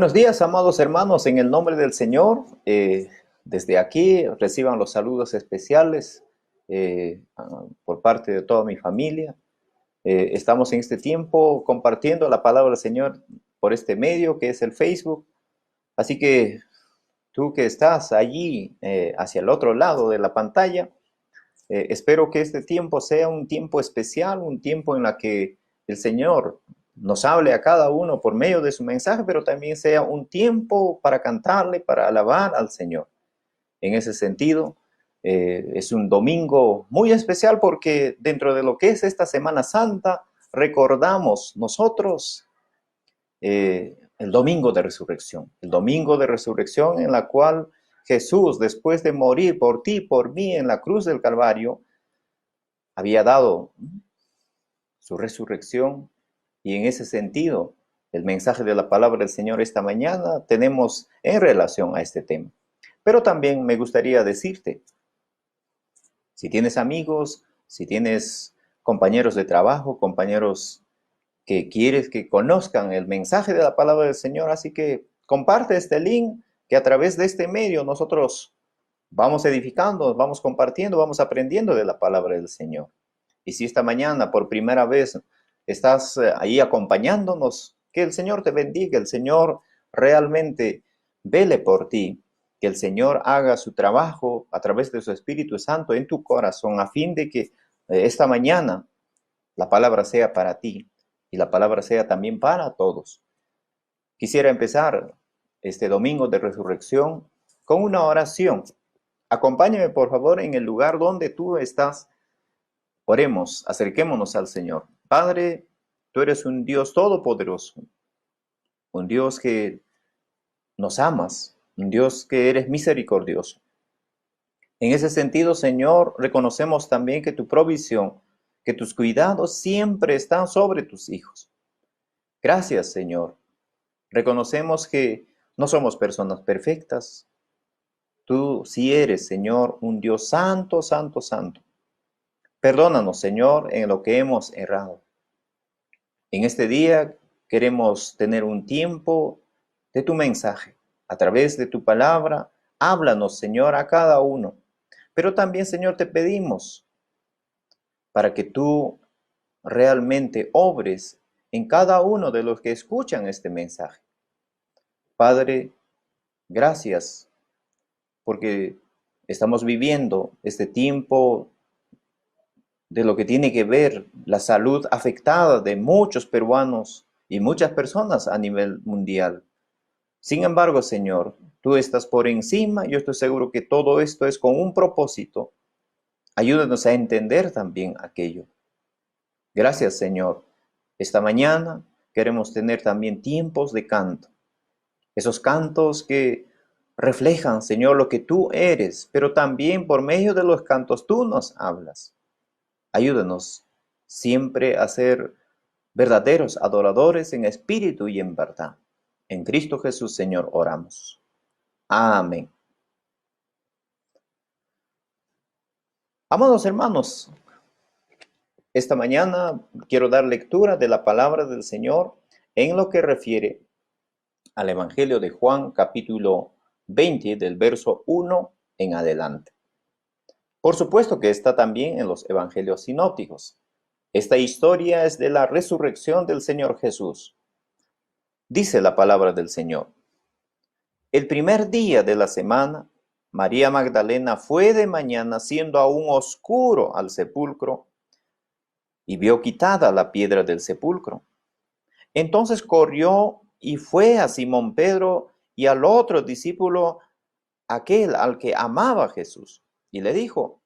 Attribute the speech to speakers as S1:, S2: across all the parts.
S1: Buenos días, amados hermanos, en el nombre del Señor. Desde aquí reciban los saludos especiales por parte de toda mi familia. Estamos en este tiempo compartiendo la palabra del Señor por este medio que es el Facebook. Así que tú que estás allí hacia el otro lado de la pantalla, espero que este tiempo sea un tiempo especial, un tiempo en la que el Señor nos hable a cada uno por medio de su mensaje, pero también sea un tiempo para cantarle, para alabar al Señor. En ese sentido, es un domingo muy especial porque dentro de lo que es esta Semana Santa, recordamos nosotros el domingo de resurrección en la cual Jesús, después de morir por ti, por mí en la cruz del Calvario, había dado su resurrección, y en ese sentido, el mensaje de la palabra del Señor esta mañana tenemos en relación a este tema. Pero también me gustaría decirte, si tienes amigos, si tienes compañeros de trabajo, compañeros que quieres que conozcan el mensaje de la palabra del Señor, así que comparte este link, que a través de este medio nosotros vamos edificando, vamos compartiendo, vamos aprendiendo de la palabra del Señor. Y si esta mañana por primera vez estás ahí acompañándonos, que el Señor te bendiga, el Señor realmente vele por ti, que el Señor haga su trabajo a través de su Espíritu Santo en tu corazón, a fin de que esta mañana la palabra sea para ti y la palabra sea también para todos. Quisiera empezar este domingo de resurrección con una oración. Acompáñame, por favor, en el lugar donde tú estás. Oremos, acerquémonos al Señor. Padre, tú eres un Dios todopoderoso, un Dios que nos amas, un Dios que eres misericordioso. En ese sentido, Señor, reconocemos también que tu provisión, que tus cuidados siempre están sobre tus hijos. Gracias, Señor. Reconocemos que no somos personas perfectas. Tú sí eres, Señor, un Dios santo, santo, santo. Perdónanos, Señor, en lo que hemos errado. En este día queremos tener un tiempo de tu mensaje. A través de tu palabra, háblanos, Señor, a cada uno. Pero también, Señor, te pedimos para que tú realmente obres en cada uno de los que escuchan este mensaje. Padre, gracias porque estamos viviendo este tiempo de lo que tiene que ver la salud afectada de muchos peruanos y muchas personas a nivel mundial. Sin embargo, Señor, tú estás por encima. Yo estoy seguro que todo esto es con un propósito. Ayúdanos a entender también aquello. Gracias, Señor. Esta mañana queremos tener también tiempos de canto. Esos cantos que reflejan, Señor, lo que tú eres, pero también por medio de los cantos tú nos hablas. Ayúdanos siempre a ser verdaderos adoradores en espíritu y en verdad. En Cristo Jesús, Señor, oramos. Amén. Amados hermanos, esta mañana quiero dar lectura de la palabra del Señor en lo que refiere al Evangelio de Juan, capítulo 20, del verso 1 en adelante. Por supuesto que está también en los evangelios sinópticos. Esta historia es de la resurrección del Señor Jesús. Dice la palabra del Señor: el primer día de la semana, María Magdalena fue de mañana, siendo aún oscuro, al sepulcro, y vio quitada la piedra del sepulcro. Entonces corrió y fue a Simón Pedro y al otro discípulo, aquel al que amaba Jesús, y le dijo: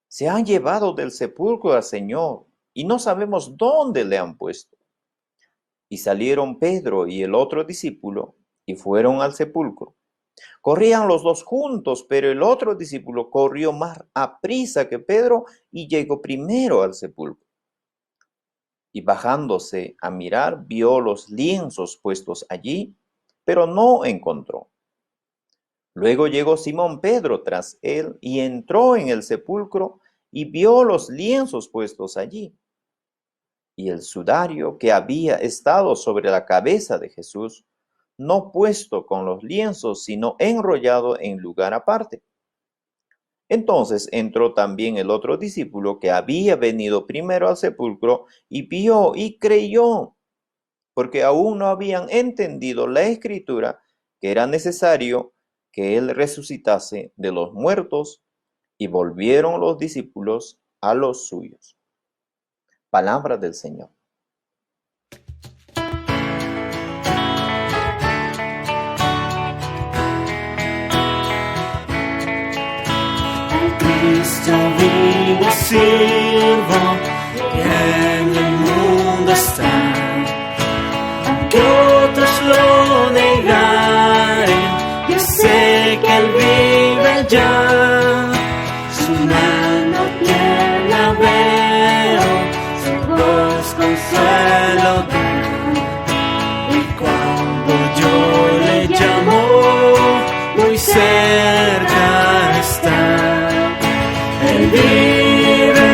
S1: se han llevado del sepulcro al Señor, y no sabemos dónde le han puesto. Y salieron Pedro y el otro discípulo, y fueron al sepulcro. Corrían los dos juntos, pero el otro discípulo corrió más aprisa que Pedro y llegó primero al sepulcro. Y bajándose a mirar, vio los lienzos puestos allí, pero no encontró. Luego llegó Simón Pedro tras él y entró en el sepulcro y vio los lienzos puestos allí, y el sudario que había estado sobre la cabeza de Jesús, no puesto con los lienzos, sino enrollado en lugar aparte. Entonces entró también el otro discípulo que había venido primero al sepulcro y vio y creyó, porque aún no habían entendido la escritura que era necesario que él resucitase de los muertos, y volvieron los discípulos a los suyos. Palabra del Señor.
S2: Cristo vivo sirvo, que en el mundo está, aunque otros lo negaren, yo sé que Él vive ya. Su mano tierna veo, su voz consuelo da, y cuando yo le llamo, muy cerca está. Él vive,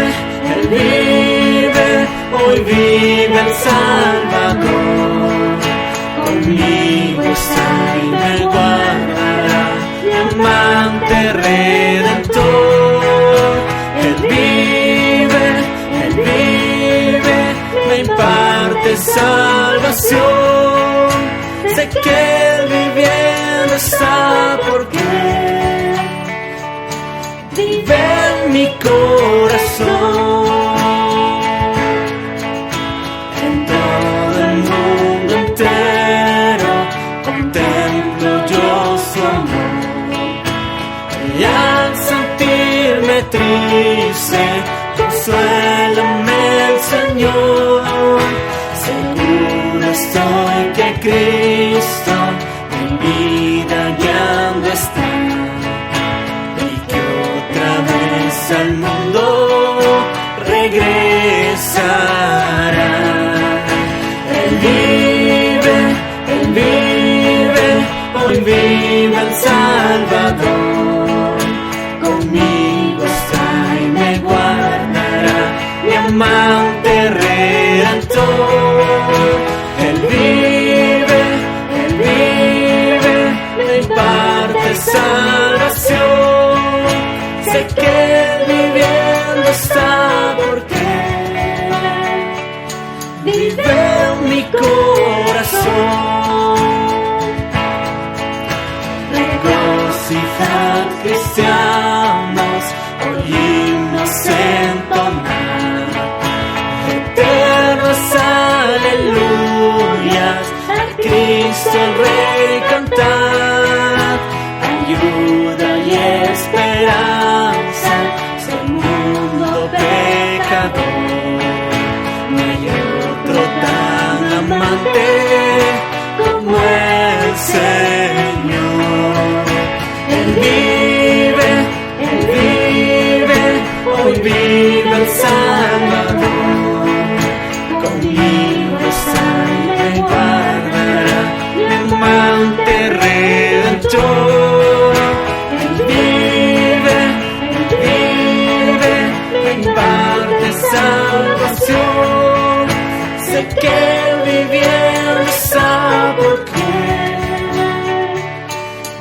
S2: hoy vive el Salvador. Conmigo está y me guardará, mi amante Redentor. Él vive, me imparte salvación. Sé que Él viviendo está porque vive en mi corazón. En todo el mundo entero contemplo yo su amor. Y al sentirme triste, consuélame el Señor. Seguro estoy que Cristo mi vida guiando está, al mundo regresará. Él vive, hoy vive el Salvador. Conmigo está y me guardará, mi amante Redentor. Él vive, me imparte salvación. Sé que viviendo está porque vive en mi corazón. Regocijad, cristianos, hoy himnos entonar, eternos aleluyas, a Cristo el Rey cantar, ayuda y esperanza. No hay otro tan amante como el Señor. Él vive, hoy vive el Salvador. Conmigo está y me guardará, mi amante Redentor. Salvación, sé que viviendo está porque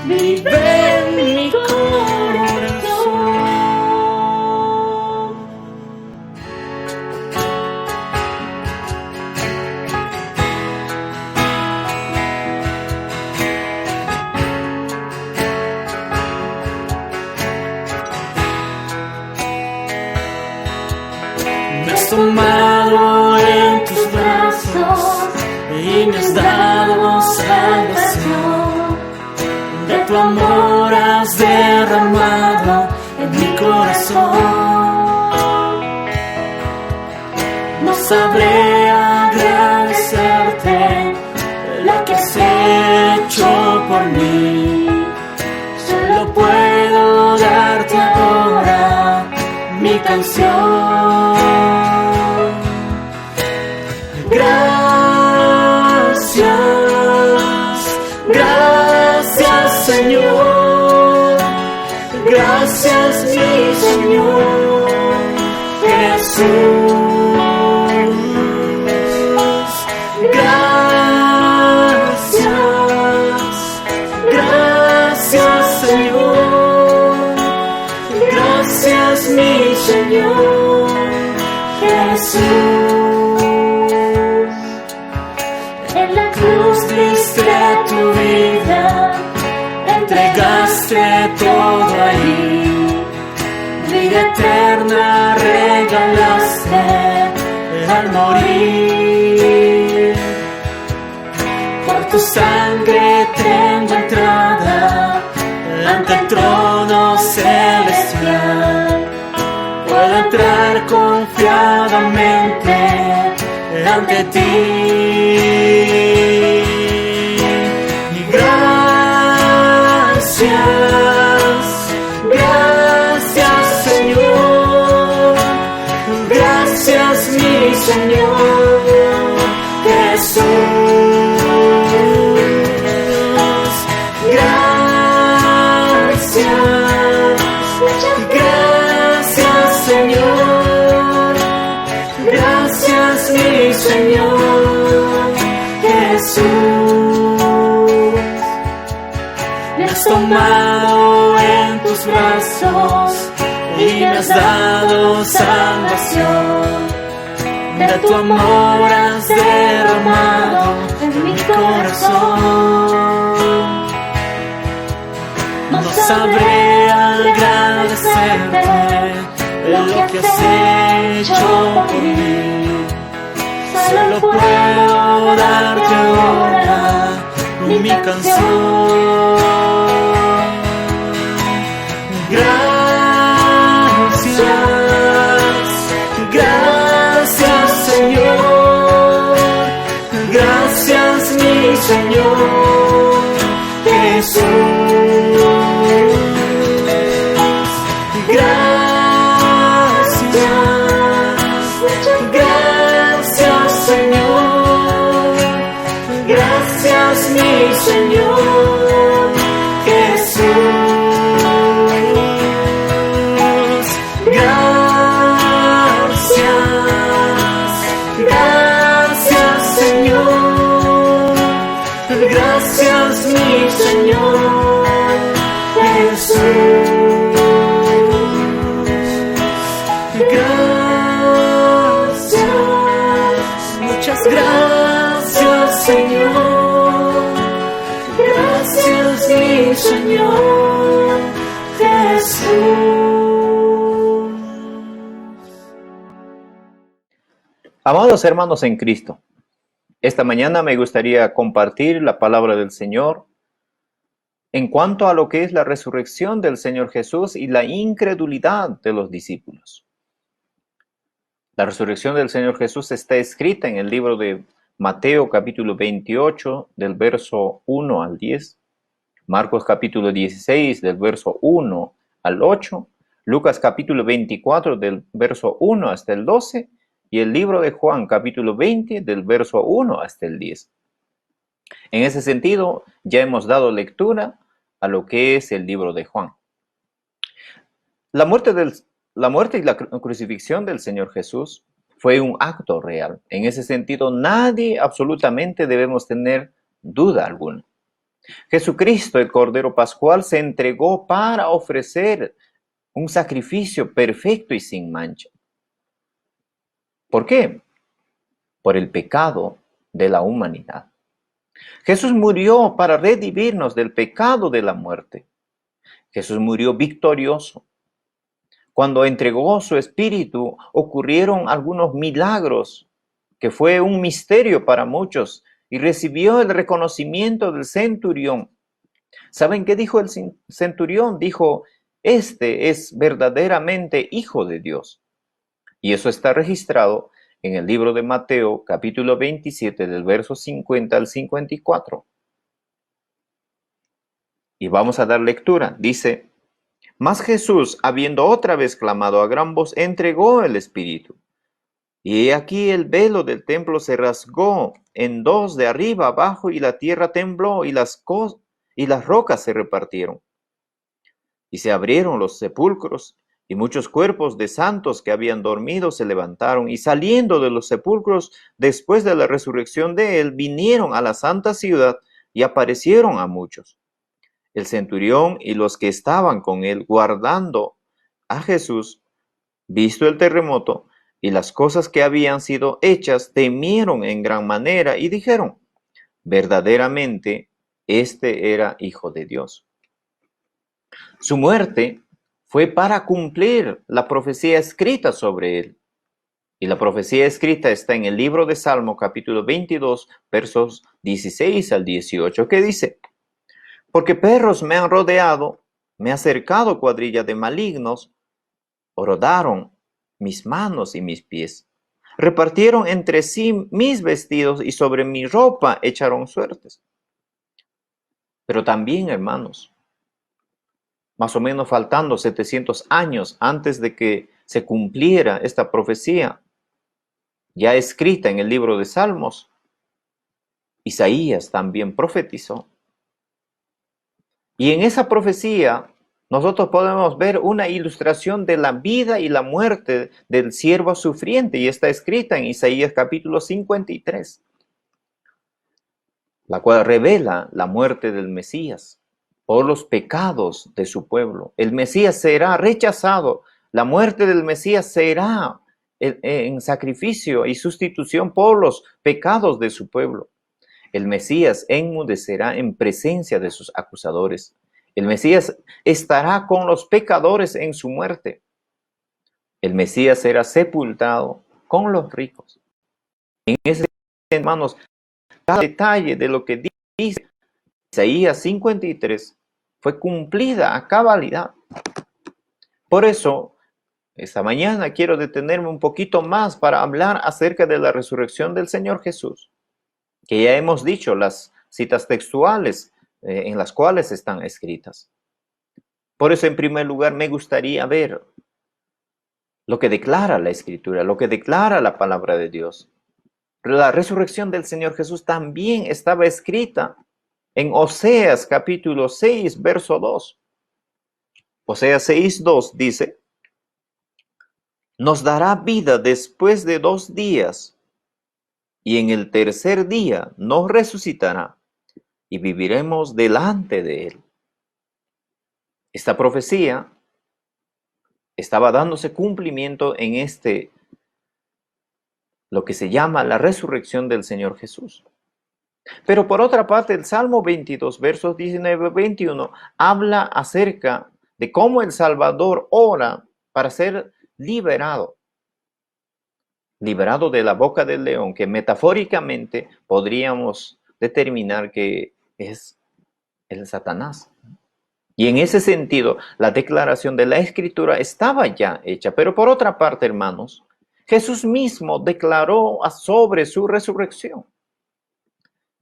S2: vive en mi corazón. Me has tomado en tus brazos y me has dado salvación. De tu amor has derramado en mi corazón. No sabré agradecerte lo que has hecho por mí. Solo puedo darte ahora mi canción. Gracias Señor, gracias mi Señor Jesús. Gracias Gracias, mi Señor Jesús. En la cruz diste tu vida, entregaste todo ahí. Vida eterna regalaste al morir. Por tu sangre tengo entrada ante el trono celestial. Puedo entrar confiadamente ante ti. Y gracias Señor, gracias mi Señor Jesús. Gracias Señor, gracias mi Señor Jesús. Me has tomado en tus brazos y me has dado salvación. De tu amor has derramado en mi corazón. No sabré agradecerte lo que has hecho por mí. Solo puedo darte ahora mi canción. Gracias Señor, gracias mi Señor Jesús. Gracias Señor, gracias mi Señor Jesús. Gracias Señor, gracias mi Señor Jesús. Muchas gracias Señor, gracias mi Señor Jesús.
S1: Amados hermanos en Cristo, esta mañana me gustaría compartir la palabra del Señor en cuanto a lo que es la resurrección del Señor Jesús y la incredulidad de los discípulos. La resurrección del Señor Jesús está escrita en el libro de Mateo capítulo 28 del verso 1 al 10, Marcos capítulo 16 del verso 1 al 8, Lucas capítulo 24 del verso 1 hasta el 12 y el libro de Juan capítulo 20 del verso 1 hasta el 10. En ese sentido, ya hemos dado lectura a lo que es el libro de Juan. La muerte y la crucifixión del Señor Jesús fue un acto real. En ese sentido, nadie absolutamente debemos tener duda alguna. Jesucristo, el Cordero Pascual, se entregó para ofrecer un sacrificio perfecto y sin mancha. ¿Por qué? Por el pecado de la humanidad. Jesús murió para redimirnos del pecado de la muerte. Jesús murió victorioso. Cuando entregó su espíritu, ocurrieron algunos milagros, que fue un misterio para muchos, y recibió el reconocimiento del centurión. ¿Saben qué dijo el centurión? Dijo, este es verdaderamente Hijo de Dios. Y eso está registrado en el libro de Mateo, capítulo 27, del verso 50 al 54. Y vamos a dar lectura. Dice, mas Jesús, habiendo otra vez clamado a gran voz, entregó el espíritu. Y he aquí el velo del templo se rasgó en dos de arriba abajo, y la tierra tembló, y las rocas se repartieron. Y se abrieron los sepulcros, y muchos cuerpos de santos que habían dormido se levantaron, y saliendo de los sepulcros después de la resurrección de él, vinieron a la santa ciudad y aparecieron a muchos. El centurión y los que estaban con él guardando a Jesús visto el terremoto y las cosas que habían sido hechas, temieron en gran manera y dijeron, verdaderamente, este era Hijo de Dios. Su muerte fue para cumplir la profecía escrita sobre él. Y la profecía escrita está en el libro de Salmo, capítulo 22, versos 16 al 18, que dice, porque perros me han rodeado, me ha cercado cuadrilla de malignos, rodaron mis manos y mis pies, repartieron entre sí mis vestidos y sobre mi ropa echaron suertes. Pero también, hermanos, más o menos faltando 700 años antes de que se cumpliera esta profecía, ya escrita en el libro de Salmos, Isaías también profetizó. Y en esa profecía nosotros podemos ver una ilustración de la vida y la muerte del siervo sufriente y está escrita en Isaías capítulo 53, la cual revela la muerte del Mesías por los pecados de su pueblo. El Mesías será rechazado, la muerte del Mesías será en sacrificio y sustitución por los pecados de su pueblo. El Mesías enmudecerá en presencia de sus acusadores. El Mesías estará con los pecadores en su muerte. El Mesías será sepultado con los ricos. En ese, hermanos, cada detalle de lo que dice Isaías 53 fue cumplida a cabalidad. Por eso, esta mañana quiero detenerme un poquito más para hablar acerca de la resurrección del Señor Jesús, que ya hemos dicho las citas textuales en las cuales están escritas. Por eso, en primer lugar, me gustaría ver lo que declara la Escritura, lo que declara la palabra de Dios. La resurrección del Señor Jesús también estaba escrita en Oseas capítulo 6, verso 2. Oseas 6, 2 dice, nos dará vida después de 2 días, y en el tercer día nos resucitará, y viviremos delante de él. Esta profecía estaba dándose cumplimiento en lo que se llama la resurrección del Señor Jesús. Pero por otra parte, el Salmo 22, versos 19-21, habla acerca de cómo el Salvador ora para ser liberado de la boca del león, que metafóricamente podríamos determinar que es el Satanás. Y en ese sentido, la declaración de la Escritura estaba ya hecha. Pero por otra parte, hermanos, Jesús mismo declaró sobre su resurrección.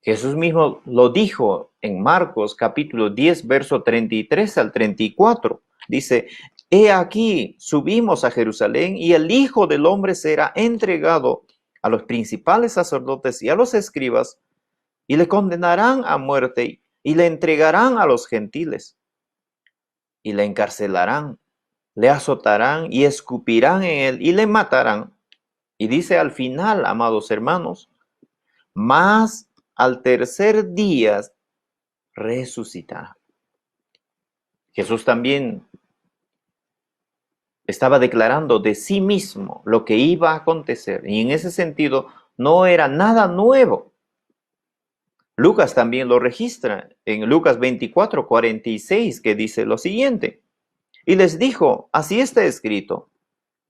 S1: Jesús mismo lo dijo en Marcos capítulo 10, verso 33 al 34. Dice, he aquí, subimos a Jerusalén y el Hijo del Hombre será entregado a los principales sacerdotes y a los escribas y le condenarán a muerte y le entregarán a los gentiles y le encarcelarán, le azotarán y escupirán en él y le matarán. Y dice al final, amados hermanos, mas al tercer día resucitará. Jesús también estaba declarando de sí mismo lo que iba a acontecer y en ese sentido no era nada nuevo. Lucas también lo registra en Lucas 24, 46, que dice lo siguiente. Y les dijo, así está escrito,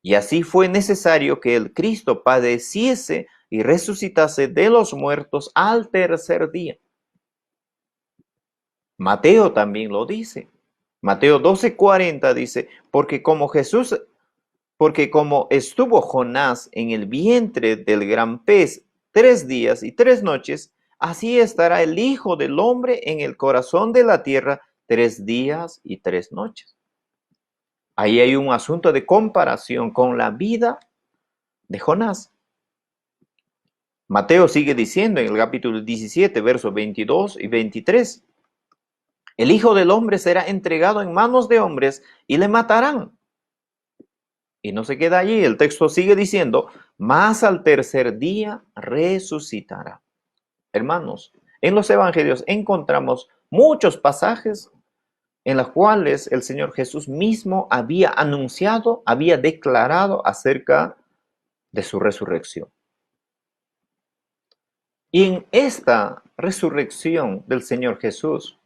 S1: y así fue necesario que el Cristo padeciese y resucitase de los muertos al tercer día. Mateo también lo dice. Mateo 12:40 dice, porque como estuvo Jonás en el vientre del gran pez 3 días y 3 noches, así estará el Hijo del Hombre en el corazón de la tierra 3 días y 3 noches. Ahí hay un asunto de comparación con la vida de Jonás. Mateo sigue diciendo en el capítulo 17, versos 22 y 23. El Hijo del Hombre será entregado en manos de hombres y le matarán. Y no se queda allí, el texto sigue diciendo, mas al tercer día resucitará. Hermanos, en los evangelios encontramos muchos pasajes en las cuales el Señor Jesús mismo había anunciado, había declarado acerca de su resurrección. Y en esta resurrección del Señor Jesús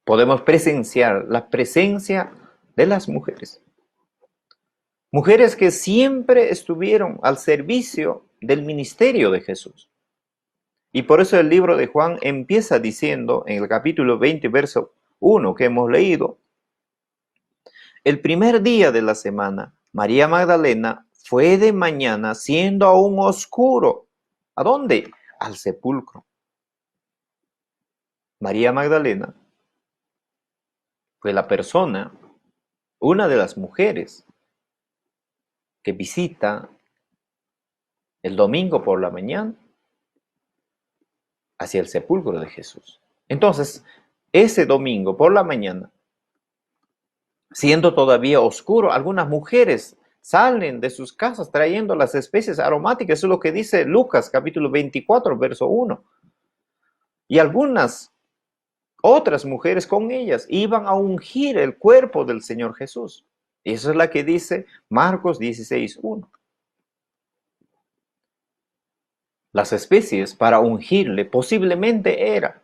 S1: podemos presenciar la presencia de las mujeres. Mujeres que siempre estuvieron al servicio del ministerio de Jesús. Y por eso el libro de Juan empieza diciendo en el capítulo 20, verso 1 que hemos leído: el primer día de la semana, María Magdalena fue de mañana, siendo aún oscuro. ¿A dónde? Al sepulcro. María Magdalena fue la persona, una de las mujeres que visita el domingo por la mañana hacia el sepulcro de Jesús. Entonces, ese domingo por la mañana, siendo todavía oscuro, algunas mujeres salen de sus casas trayendo las especies aromáticas. Eso es lo que dice Lucas capítulo 24, verso 1. Y algunas otras mujeres con ellas iban a ungir el cuerpo del Señor Jesús. Y eso es la que dice Marcos 16, 1. Las especies para ungirle posiblemente era,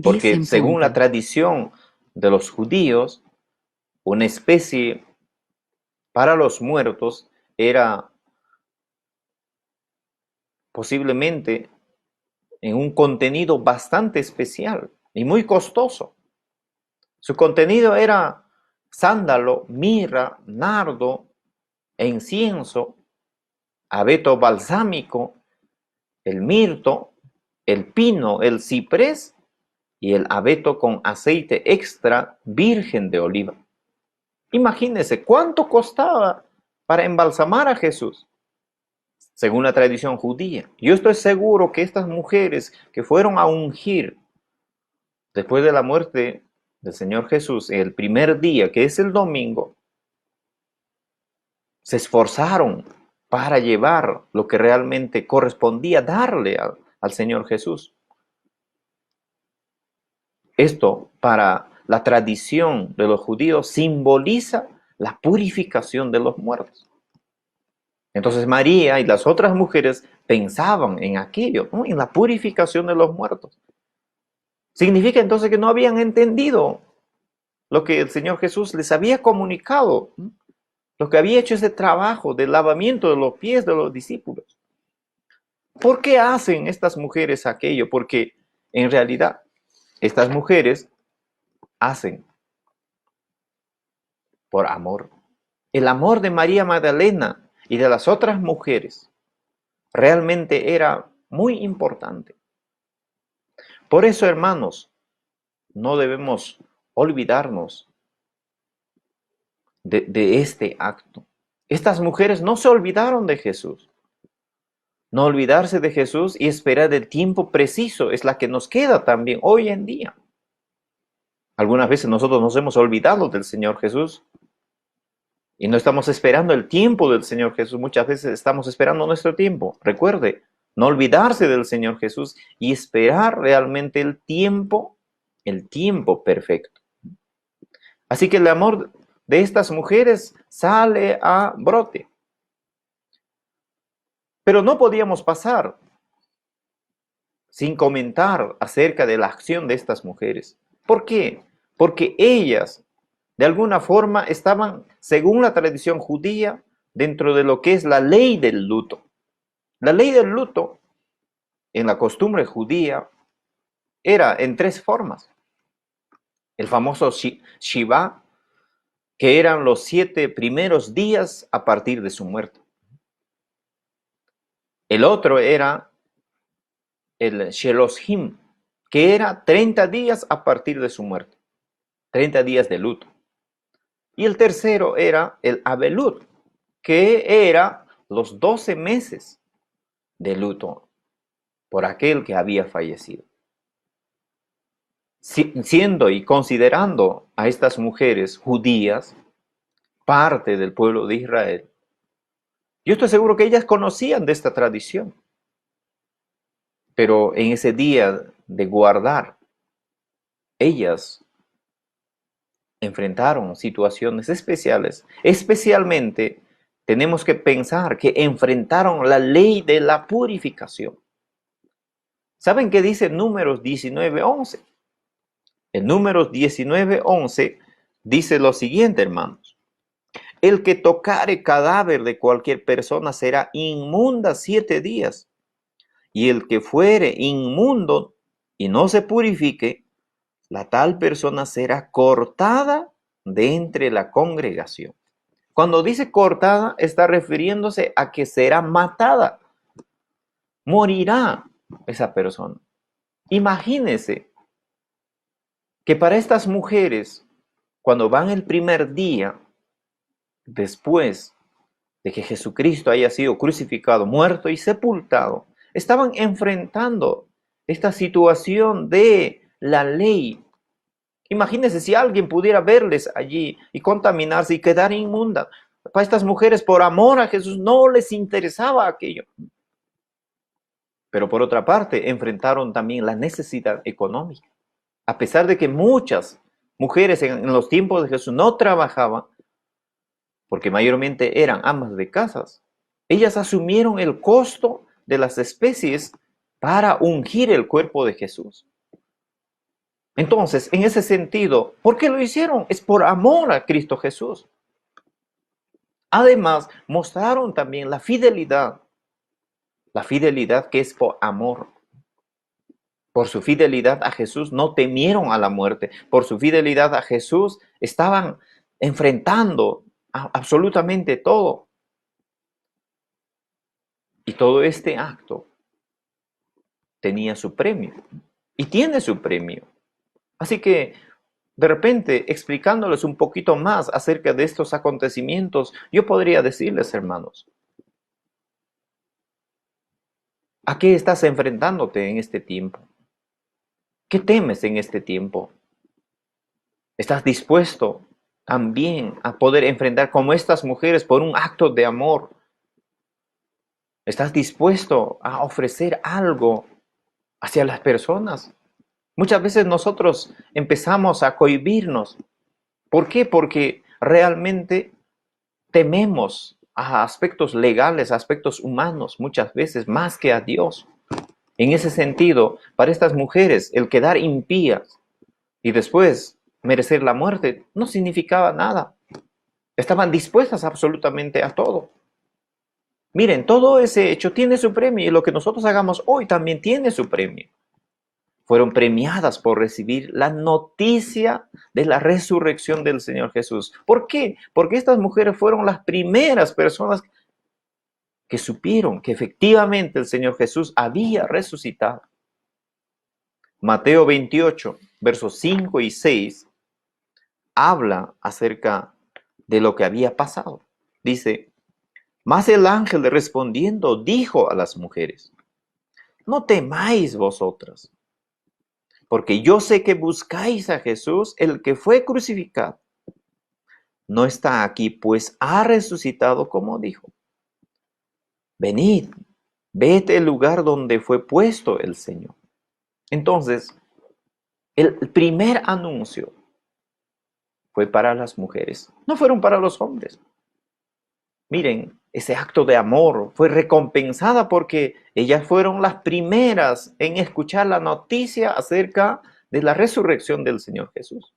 S1: porque según la tradición de los judíos, una especie para los muertos era posiblemente en un contenido bastante especial y muy costoso. Su contenido era sándalo, mirra, nardo, incienso, abeto balsámico, el mirto, el pino, el ciprés y el abeto con aceite extra virgen de oliva. Imagínense cuánto costaba para embalsamar a Jesús, según la tradición judía. Yo estoy seguro que estas mujeres que fueron a ungir después de la muerte del Señor Jesús, el primer día, que es el domingo, se esforzaron para llevar lo que realmente correspondía darle al Señor Jesús. Esto, para la tradición de los judíos, simboliza la purificación de los muertos. Entonces María y las otras mujeres pensaban en aquello, ¿no? En la purificación de los muertos. Significa entonces que no habían entendido lo que el Señor Jesús les había comunicado, ¿no? Lo que había hecho ese trabajo de lavamiento de los pies de los discípulos. ¿Por qué hacen estas mujeres aquello? Porque en realidad estas mujeres hacen por amor. El amor de María Magdalena y de las otras mujeres realmente era muy importante. Por eso, hermanos, no debemos olvidarnos de este acto. Estas mujeres no se olvidaron de Jesús. No olvidarse de Jesús y esperar el tiempo preciso es la que nos queda también hoy en día. Algunas veces nosotros nos hemos olvidado del Señor Jesús y no estamos esperando el tiempo del Señor Jesús. Muchas veces estamos esperando nuestro tiempo. Recuerde, no olvidarse del Señor Jesús y esperar realmente el tiempo perfecto. Así que el amor de estas mujeres sale a brote. Pero no podíamos pasar sin comentar acerca de la acción de estas mujeres. ¿Por qué? Porque ellas, de alguna forma, estaban, según la tradición judía, dentro de lo que es la ley del luto. La ley del luto, en la costumbre judía, era en tres formas. El famoso Shiva, que eran los 7 primeros días a partir de su muerte. El otro era el Sheloshim, que era 30 días a partir de su muerte. 30 días de luto. Y el tercero era el Abelut, que era los 12 meses de luto por aquel que había fallecido. Siendo y considerando a estas mujeres judías parte del pueblo de Israel, yo estoy seguro que ellas conocían de esta tradición. Pero en ese día de guardar, ellas enfrentaron situaciones especiales. Especialmente tenemos que pensar que enfrentaron la ley de la purificación. ¿Saben qué dice Números 19:11? En Números 19:11 dice lo siguiente, hermanos. El que tocare cadáver de cualquier persona será inmunda 7 días. Y el que fuere inmundo y no se purifique, la tal persona será cortada de entre la congregación. Cuando dice cortada, está refiriéndose a que será matada. Morirá esa persona. Imagínense que para estas mujeres, cuando van el primer día, después de que Jesucristo haya sido crucificado, muerto y sepultado, estaban enfrentando esta situación de la ley. Imagínense si alguien pudiera verles allí y contaminarse y quedar inmunda. Para estas mujeres, por amor a Jesús, no les interesaba aquello. Pero por otra parte, enfrentaron también la necesidad económica. A pesar de que muchas mujeres en los tiempos de Jesús no trabajaban, porque mayormente eran amas de casas, ellas asumieron el costo de las especies para ungir el cuerpo de Jesús. Entonces, en ese sentido, ¿por qué lo hicieron? Es por amor a Cristo Jesús. Además, mostraron también la fidelidad que es por amor. Por su fidelidad a Jesús no temieron a la muerte. Por su fidelidad a Jesús estaban enfrentando absolutamente todo. Y todo este acto tenía su premio. Y tiene su premio. Así que, de repente, explicándoles un poquito más acerca de estos acontecimientos, yo podría decirles, hermanos, ¿a qué estás enfrentándote en este tiempo? ¿Qué temes en este tiempo? ¿Estás dispuesto también a poder enfrentar como estas mujeres por un acto de amor? ¿Estás dispuesto a ofrecer algo hacia las personas? Muchas veces nosotros empezamos a cohibirnos. ¿Por qué? Porque realmente tememos a aspectos legales, a aspectos humanos, muchas veces más que a Dios. En ese sentido, para estas mujeres, el quedar impías y después merecer la muerte no significaba nada. Estaban dispuestas absolutamente a todo. Miren, todo ese hecho tiene su premio y lo que nosotros hagamos hoy también tiene su premio. Fueron premiadas por recibir la noticia de la resurrección del Señor Jesús. ¿Por qué? Porque estas mujeres fueron las primeras personas que supieron que efectivamente el Señor Jesús había resucitado. Mateo 28, versos 5 y 6, habla acerca de lo que había pasado. Dice, mas el ángel respondiendo dijo a las mujeres, no temáis vosotras, porque yo sé que buscáis a Jesús, el que fue crucificado. No está aquí, pues ha resucitado como dijo. Venid, vete al lugar donde fue puesto el Señor. Entonces, el primer anuncio fue para las mujeres, no fueron para los hombres. Miren, ese acto de amor fue recompensada porque ellas fueron las primeras en escuchar la noticia acerca de la resurrección del Señor Jesús.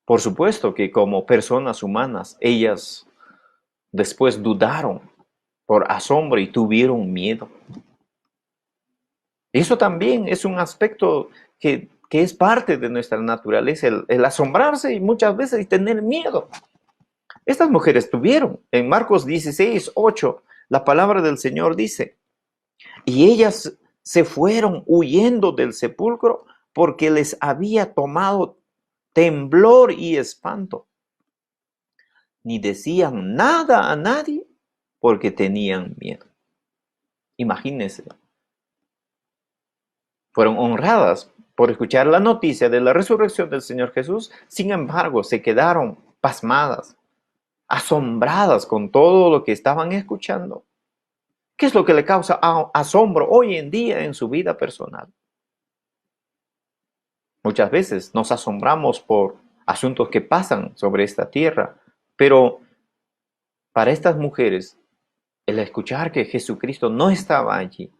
S1: Por supuesto que como personas humanas, ellas después dudaron por asombro y tuvieron miedo. Eso también es un aspecto que es parte de nuestra naturaleza, el asombrarse y muchas veces tener miedo. Estas mujeres tuvieron, en Marcos 16:8, la palabra del Señor dice, y ellas se fueron huyendo del sepulcro porque les había tomado temblor y espanto. Ni decían nada a nadie porque tenían miedo. Imagínense. Fueron honradas por escuchar la noticia de la resurrección del Señor Jesús, sin embargo, se quedaron pasmadas, asombradas con todo lo que estaban escuchando. ¿Qué es lo que le causa asombro hoy en día en su vida personal? Muchas veces nos asombramos por asuntos que pasan sobre esta tierra, pero para estas mujeres, el escuchar que Jesucristo no estaba allí,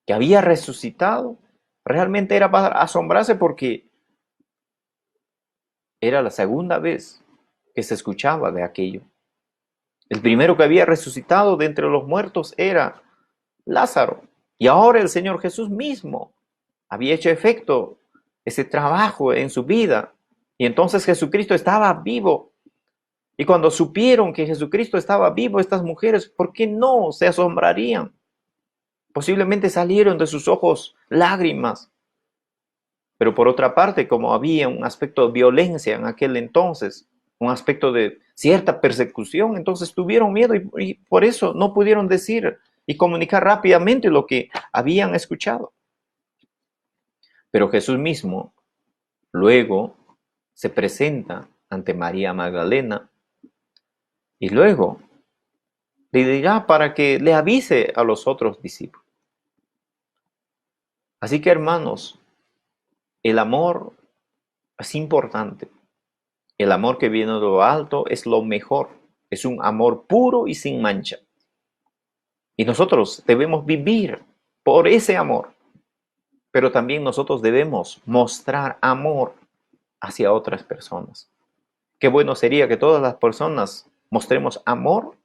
S1: que había resucitado, realmente era para asombrarse porque era la segunda vez que se escuchaba de aquello. El primero que había resucitado de entre los muertos era Lázaro. Y ahora el Señor Jesús mismo había hecho efecto ese trabajo en su vida. Y entonces Jesucristo estaba vivo. Y cuando supieron que Jesucristo estaba vivo, estas mujeres, ¿por qué no se asombrarían? Posiblemente salieron de sus ojos lágrimas. Pero por otra parte, como había un aspecto de violencia en aquel entonces, un aspecto de cierta persecución, entonces tuvieron miedo y por eso no pudieron decir y comunicar rápidamente lo que habían escuchado. Pero Jesús mismo luego se presenta ante María Magdalena y luego le dirá para que le avise a los otros discípulos. Así que, hermanos, el amor es importante. El amor que viene de lo alto es lo mejor. Es un amor puro y sin mancha. Y nosotros debemos vivir por ese amor. Pero también nosotros debemos mostrar amor hacia otras personas. Qué bueno sería que todas las personas mostremos amor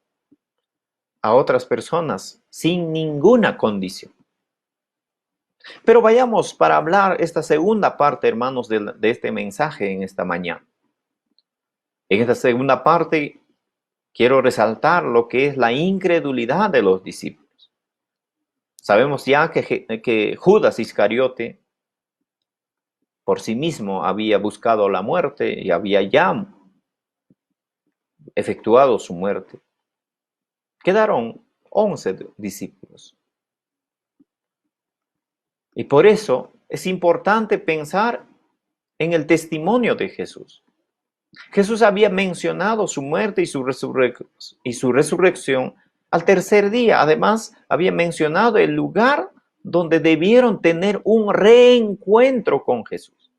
S1: a otras personas sin ninguna condición. Pero vayamos para hablar esta segunda parte, hermanos, de este mensaje en esta mañana. En esta segunda parte quiero resaltar lo que es la incredulidad de los discípulos. Sabemos ya que Judas Iscariote por sí mismo había buscado la muerte y había ya efectuado su muerte. Quedaron 11 discípulos. Y por eso es importante pensar en el testimonio de Jesús. Jesús había mencionado su muerte y su resurrección al tercer día. Además, había mencionado el lugar donde debieron tener un reencuentro con Jesús.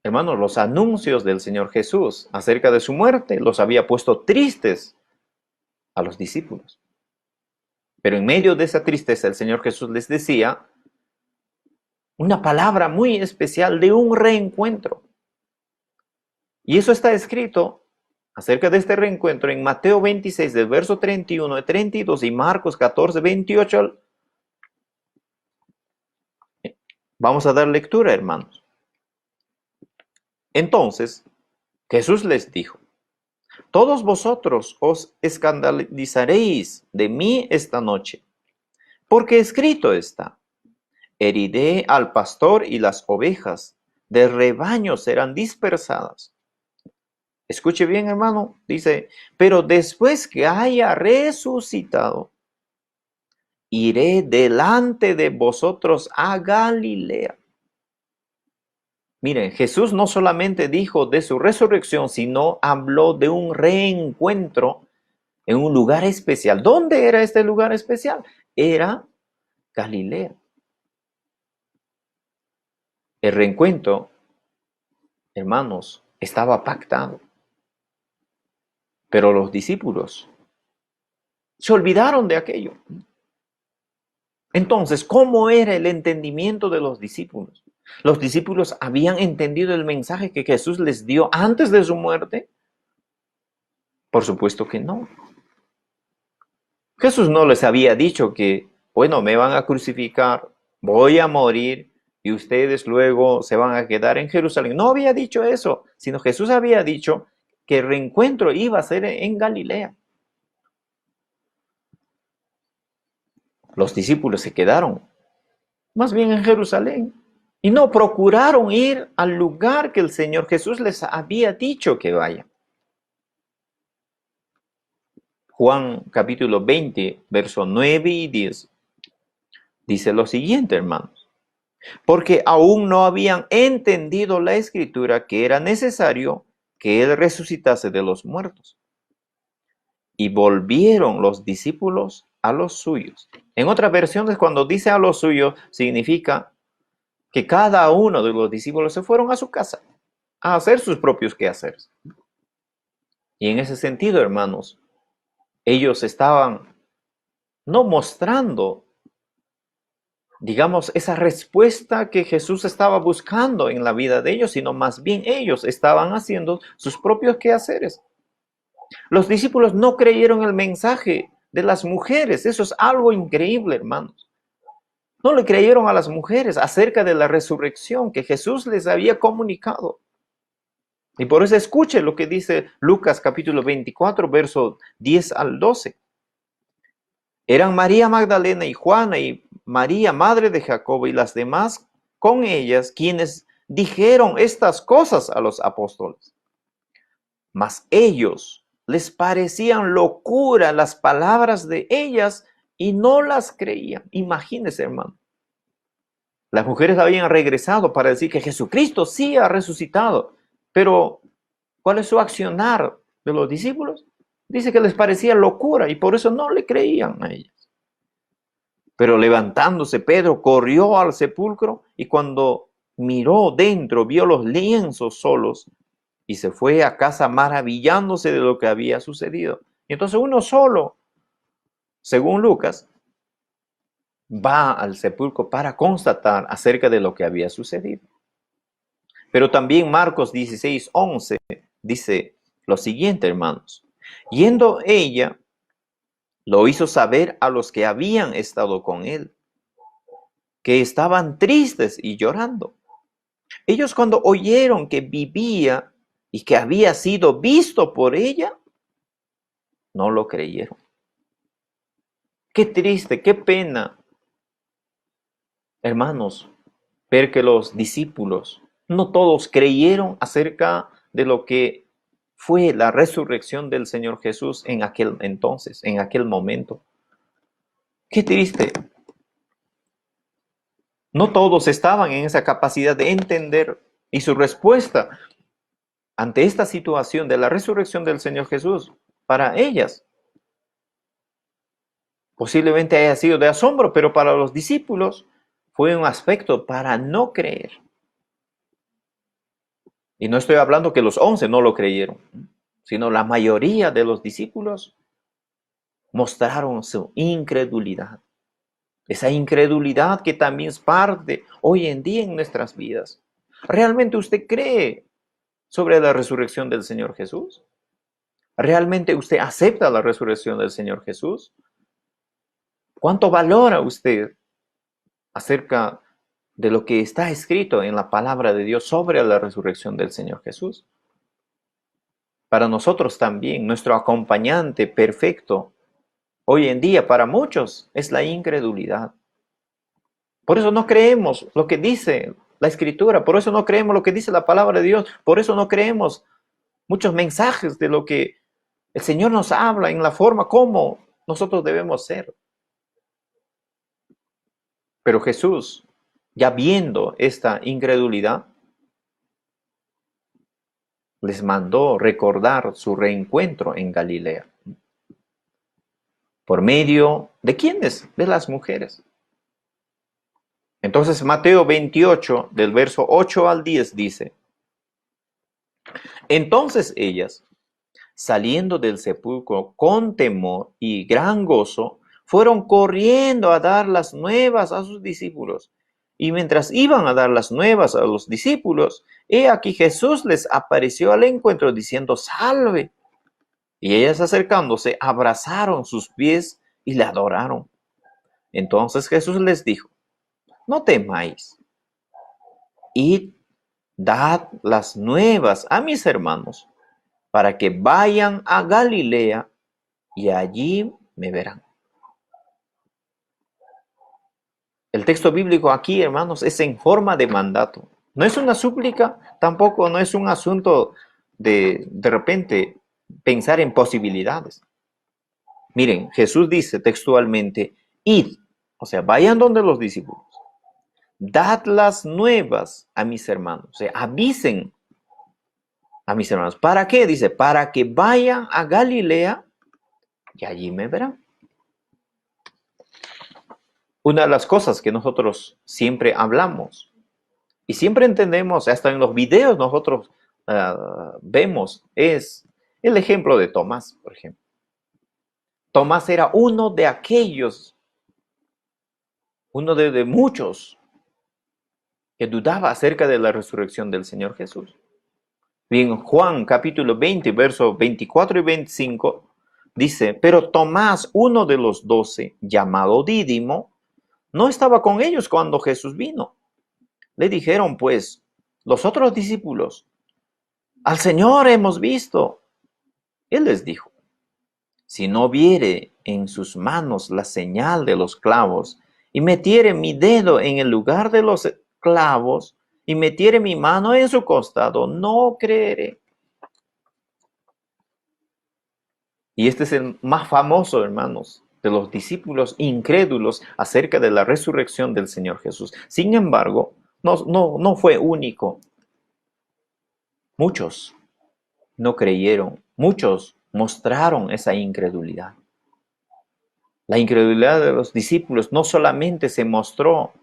S1: Hermanos, los anuncios del Señor Jesús acerca de su muerte los había puesto tristes a los discípulos. Pero en medio de esa tristeza, el Señor Jesús les decía una palabra muy especial de un reencuentro. Y eso está escrito acerca de este reencuentro en Mateo 26, del verso 31 al 32 y Marcos 14, 28. Vamos a dar lectura, hermanos. Entonces, Jesús les dijo: todos vosotros os escandalizaréis de mí esta noche, porque escrito está: heriré al pastor y las ovejas del rebaño serán dispersadas. Escuche bien, hermano, dice: pero después que haya resucitado, iré delante de vosotros a Galilea. Miren, Jesús no solamente dijo de su resurrección, sino habló de un reencuentro en un lugar especial. ¿Dónde era este lugar especial? Era Galilea. El reencuentro, hermanos, estaba pactado. Pero los discípulos se olvidaron de aquello. Entonces, ¿cómo era el entendimiento de los discípulos? ¿Los discípulos habían entendido el mensaje que Jesús les dio antes de su muerte? Por supuesto que no. Jesús no les había dicho que, bueno, me van a crucificar, voy a morir y ustedes luego se van a quedar en Jerusalén. No había dicho eso, sino Jesús había dicho que el reencuentro iba a ser en Galilea. Los discípulos se quedaron más bien en Jerusalén y no procuraron ir al lugar que el Señor Jesús les había dicho que vayan. Juan capítulo 20, versos 9 y 10 dice lo siguiente, hermanos: porque aún no habían entendido la escritura que era necesario que Él resucitase de los muertos. Y volvieron los discípulos a los suyos. En otras versiones, cuando dice a los suyos, significa que cada uno de los discípulos se fueron a su casa a hacer sus propios quehaceres. Y en ese sentido, hermanos, ellos estaban no mostrando, digamos, esa respuesta que Jesús estaba buscando en la vida de ellos, sino más bien ellos estaban haciendo sus propios quehaceres. Los discípulos no creyeron el mensaje de las mujeres. Eso es algo increíble, hermanos. No le creyeron a las mujeres acerca de la resurrección que Jesús les había comunicado. Y por eso escuche lo que dice Lucas capítulo 24, verso 10 al 12. Eran María Magdalena y Juana y María, madre de Jacobo, y las demás con ellas, quienes dijeron estas cosas a los apóstoles. Mas ellos les parecían locura las palabras de ellas y no las creían. Imagínense, hermano. Las mujeres habían regresado para decir que Jesucristo sí ha resucitado. Pero, ¿cuál es su accionar de los discípulos? Dice que les parecía locura y por eso no le creían a ellas. Pero levantándose Pedro corrió al sepulcro y cuando miró dentro vio los lienzos solos y se fue a casa maravillándose de lo que había sucedido. Y entonces uno solo, según Lucas, va al sepulcro para constatar acerca de lo que había sucedido. Pero también Marcos 16:11 dice lo siguiente, hermanos. Yendo ella, lo hizo saber a los que habían estado con él, que estaban tristes y llorando. Ellos cuando oyeron que vivía y que había sido visto por ella, no lo creyeron. Qué triste, qué pena, hermanos, ver que los discípulos, no todos creyeron acerca de lo que fue la resurrección del Señor Jesús en aquel entonces, en aquel momento. Qué triste. No todos estaban en esa capacidad de entender y su respuesta ante esta situación de la resurrección del Señor Jesús, para ellas, posiblemente haya sido de asombro, pero para los discípulos fue un aspecto para no creer. Y no estoy hablando que los 11 no lo creyeron, sino la mayoría de los discípulos mostraron su incredulidad. Esa incredulidad que también es parte hoy en día en nuestras vidas. ¿Realmente usted cree sobre la resurrección del Señor Jesús? ¿Realmente usted acepta la resurrección del Señor Jesús? ¿Cuánto valora usted acerca de lo que está escrito en la palabra de Dios sobre la resurrección del Señor Jesús? Para nosotros también, nuestro acompañante perfecto hoy en día para muchos es la incredulidad. Por eso no creemos lo que dice la Escritura, por eso no creemos lo que dice la palabra de Dios, por eso no creemos muchos mensajes de lo que el Señor nos habla en la forma como nosotros debemos ser. Pero Jesús, ya viendo esta incredulidad, les mandó recordar su reencuentro en Galilea. ¿Por medio de quiénes? De las mujeres. Entonces Mateo 28, del verso 8 al 10 dice, entonces ellas, saliendo del sepulcro con temor y gran gozo, fueron corriendo a dar las nuevas a sus discípulos. Y mientras iban a dar las nuevas a los discípulos, he aquí Jesús les apareció al encuentro diciendo, salve. Y ellas acercándose, abrazaron sus pies y le adoraron. Entonces Jesús les dijo, no temáis, id, dad las nuevas a mis hermanos, para que vayan a Galilea y allí me verán. El texto bíblico aquí, hermanos, es en forma de mandato. No es una súplica, tampoco no es un asunto de repente pensar en posibilidades. Miren, Jesús dice textualmente, id, o sea, vayan donde los discípulos. Dad las nuevas a mis hermanos, o sea, avisen a mis hermanos. ¿Para qué? Dice, para que vayan a Galilea y allí me verán. Una de las cosas que nosotros siempre hablamos Y siempre entendemos, hasta en los videos nosotros vemos, es el ejemplo de Tomás, por ejemplo. Tomás era uno de aquellos, uno de muchos que dudaba acerca de la resurrección del Señor Jesús. Bien, Juan capítulo 20, versos 24 y 25, dice, pero Tomás, uno de los 12, llamado Dídimo, no estaba con ellos cuando Jesús vino. Le dijeron, pues, los otros discípulos, al Señor hemos visto. Él les dijo, si no viere en sus manos la señal de los clavos, y metiere mi dedo en el lugar de los clavos, y metiere mi mano en su costado, no creeré. Y este es el más famoso, hermanos, de los discípulos incrédulos acerca de la resurrección del Señor Jesús. Sin embargo, no fue único. Muchos no creyeron, muchos mostraron esa incredulidad. La incredulidad de los discípulos no solamente se mostró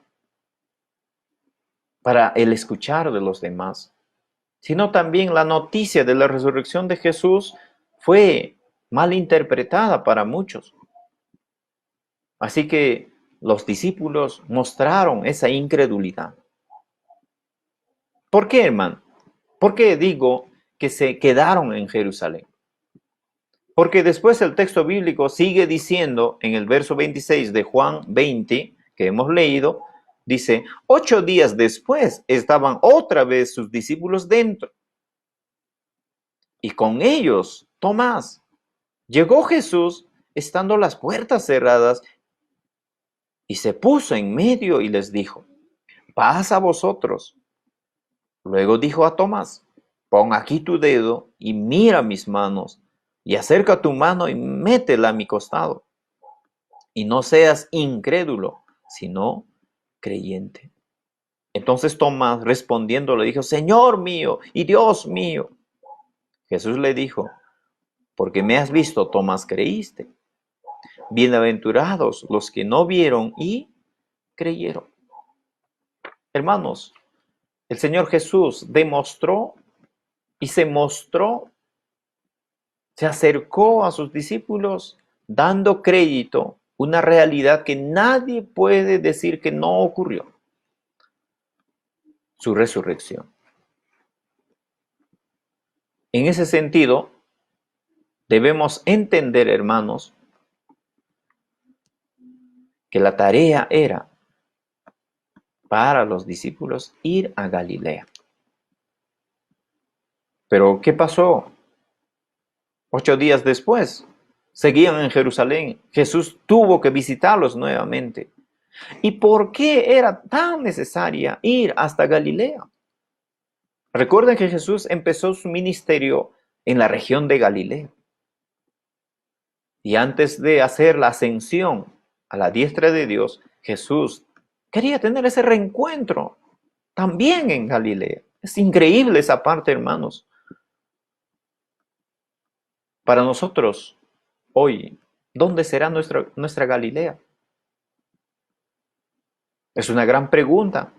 S1: para el escuchar de los demás, sino también la noticia de la resurrección de Jesús fue mal interpretada para muchos. Así que los discípulos mostraron esa incredulidad. ¿Por qué, hermano? ¿Por qué digo que se quedaron en Jerusalén? Porque después el texto bíblico sigue diciendo en el verso 26 de Juan 20, que hemos leído, dice, 8 días después estaban otra vez sus discípulos dentro. Y con ellos, Tomás. Llegó Jesús estando las puertas cerradas y se puso en medio y les dijo, paz a vosotros. Luego dijo a Tomás, pon aquí tu dedo y mira mis manos, y acerca tu mano y métela a mi costado. Y no seas incrédulo, sino creyente. Entonces Tomás respondiendo le dijo, Señor mío y Dios mío. Jesús le dijo, porque me has visto, Tomás, creíste. Bienaventurados los que no vieron y creyeron. Hermanos, el Señor Jesús demostró y se mostró, se acercó a sus discípulos dando crédito, una realidad que nadie puede decir que no ocurrió, su resurrección. En ese sentido, debemos entender, hermanos, que la tarea era para los discípulos ir a Galilea. Pero, ¿qué pasó? 8 días después, seguían en Jerusalén. Jesús tuvo que visitarlos nuevamente. ¿Y por qué era tan necesaria ir hasta Galilea? Recuerden que Jesús empezó su ministerio en la región de Galilea. Y antes de hacer la ascensión a la diestra de Dios, Jesús quería tener ese reencuentro también en Galilea. Es increíble esa parte, hermanos. Para nosotros, hoy, ¿dónde será nuestra Galilea? Es una gran pregunta.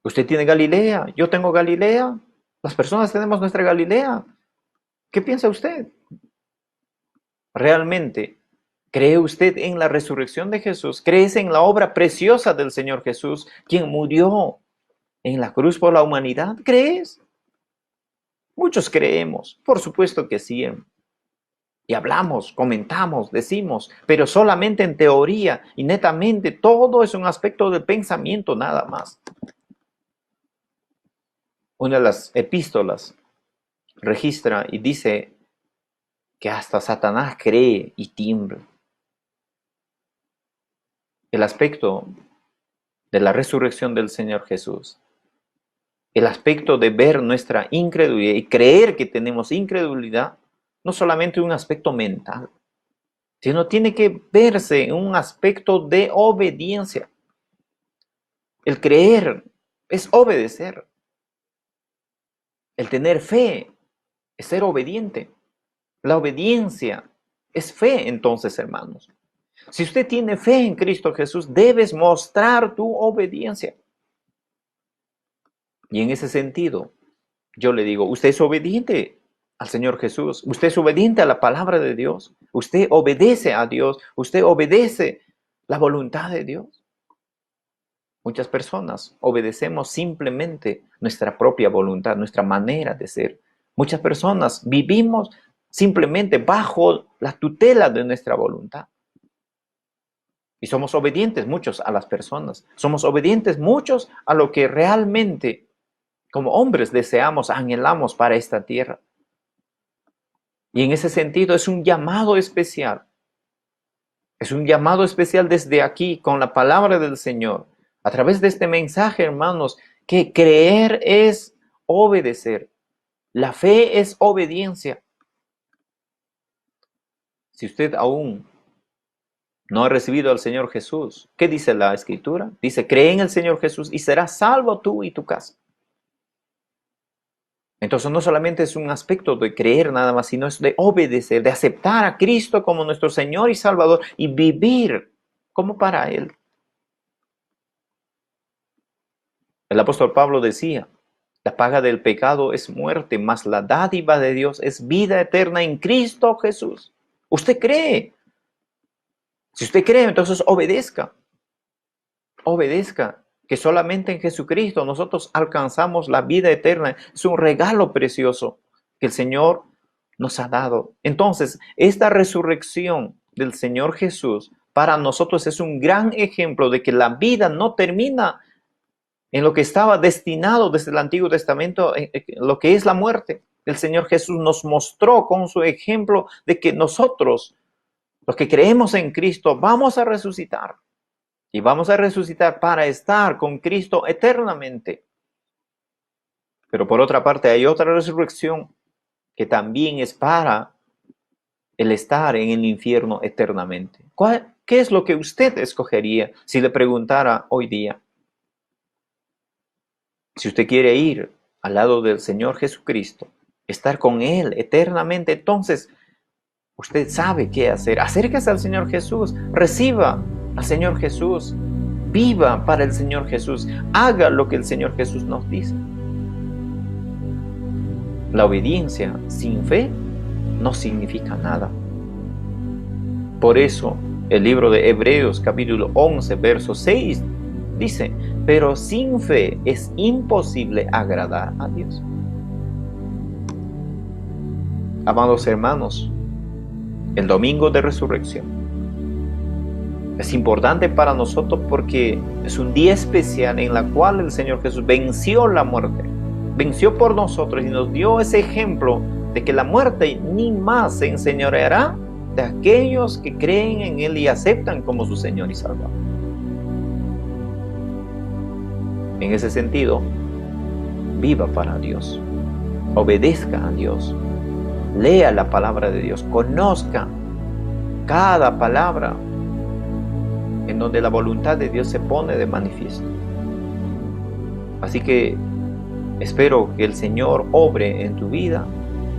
S1: ¿Usted tiene Galilea? ¿Yo tengo Galilea? Las personas tenemos nuestra Galilea. ¿Qué piensa usted? ¿Realmente cree usted en la resurrección de Jesús? ¿Crees en la obra preciosa del Señor Jesús, quien murió en la cruz por la humanidad? ¿Crees? Muchos creemos, por supuesto que sí. Y hablamos, comentamos, decimos, pero solamente en teoría y netamente todo es un aspecto del pensamiento nada más. Una de las epístolas registra y dice que hasta Satanás cree y tiembla. El aspecto de la resurrección del Señor Jesús, el aspecto de ver nuestra incredulidad y creer que tenemos incredulidad, no solamente un aspecto mental, sino tiene que verse en un aspecto de obediencia. El creer es obedecer. El tener fe es ser obediente. La obediencia es fe, entonces, hermanos. Si usted tiene fe en Cristo Jesús, debes mostrar tu obediencia. Y en ese sentido, yo le digo, usted es obediente al Señor Jesús, usted es obediente a la palabra de Dios, usted obedece a Dios, usted obedece la voluntad de Dios. Muchas personas obedecemos simplemente nuestra propia voluntad, nuestra manera de ser. Muchas personas vivimos simplemente bajo la tutela de nuestra voluntad. Y somos obedientes muchos a las personas. Somos obedientes muchos a lo que realmente como hombres deseamos, anhelamos para esta tierra. Y en ese sentido es un llamado especial. Es un llamado especial desde aquí con la palabra del Señor. A través de este mensaje, hermanos, que creer es obedecer. La fe es obediencia. Si usted aún no ha recibido al Señor Jesús, ¿qué dice la Escritura? Dice, cree en el Señor Jesús y serás salvo tú y tu casa. Entonces no solamente es un aspecto de creer nada más, sino es de obedecer, de aceptar a Cristo como nuestro Señor y Salvador y vivir como para Él. El apóstol Pablo decía, la paga del pecado es muerte, mas la dádiva de Dios es vida eterna en Cristo Jesús. ¿Usted cree? Si usted cree, entonces obedezca. Obedezca. Que solamente en Jesucristo nosotros alcanzamos la vida eterna. Es un regalo precioso que el Señor nos ha dado. Entonces, esta resurrección del Señor Jesús para nosotros es un gran ejemplo de que la vida no termina en lo que estaba destinado desde el Antiguo Testamento, en lo que es la muerte. El Señor Jesús nos mostró con su ejemplo de que nosotros, los que creemos en Cristo, vamos a resucitar. Y vamos a resucitar para estar con Cristo eternamente. Pero por otra parte hay otra resurrección que también es para el estar en el infierno eternamente. ¿Qué es lo que usted escogería si le preguntara hoy día? Si usted quiere ir al lado del Señor Jesucristo, estar con Él eternamente, entonces usted sabe qué hacer. Acérquese al Señor Jesús, reciba al Señor Jesús, viva para el Señor Jesús, haga lo que el Señor Jesús nos dice. La obediencia sin fe no significa nada. Por eso el libro de Hebreos capítulo 11 verso 6 dice, pero sin fe es imposible agradar a Dios. Amados hermanos, el domingo de resurrección es importante para nosotros porque es un día especial en el cual el Señor Jesús venció la muerte, venció por nosotros y nos dio ese ejemplo de que la muerte ni más se enseñoreará de aquellos que creen en Él y aceptan como su Señor y Salvador. En ese sentido, viva para Dios, obedezca a Dios, lea la palabra de Dios, conozca cada palabra en donde la voluntad de Dios se pone de manifiesto. Así que espero que el Señor obre en tu vida,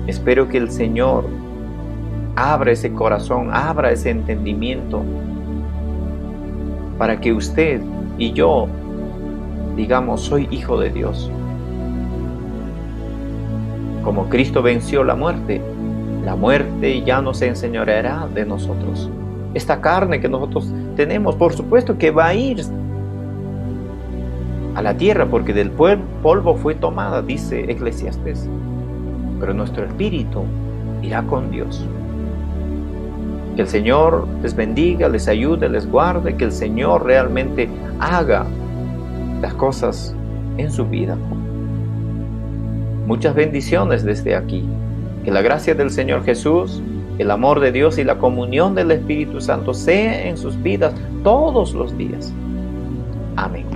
S1: espero que el Señor abra ese corazón, abra ese entendimiento, para que usted y yo digamos, soy hijo de Dios. Como Cristo venció la muerte ya no se enseñoreará de nosotros. Esta carne que nosotros tenemos, por supuesto que va a ir a la tierra, porque del polvo fue tomada, dice Eclesiastés. Pero nuestro espíritu irá con Dios. Que el Señor les bendiga, les ayude, les guarde, que el Señor realmente haga las cosas en su vida. Muchas bendiciones desde aquí. Que la gracia del Señor Jesús, el amor de Dios y la comunión del Espíritu Santo sea en sus vidas todos los días. Amén.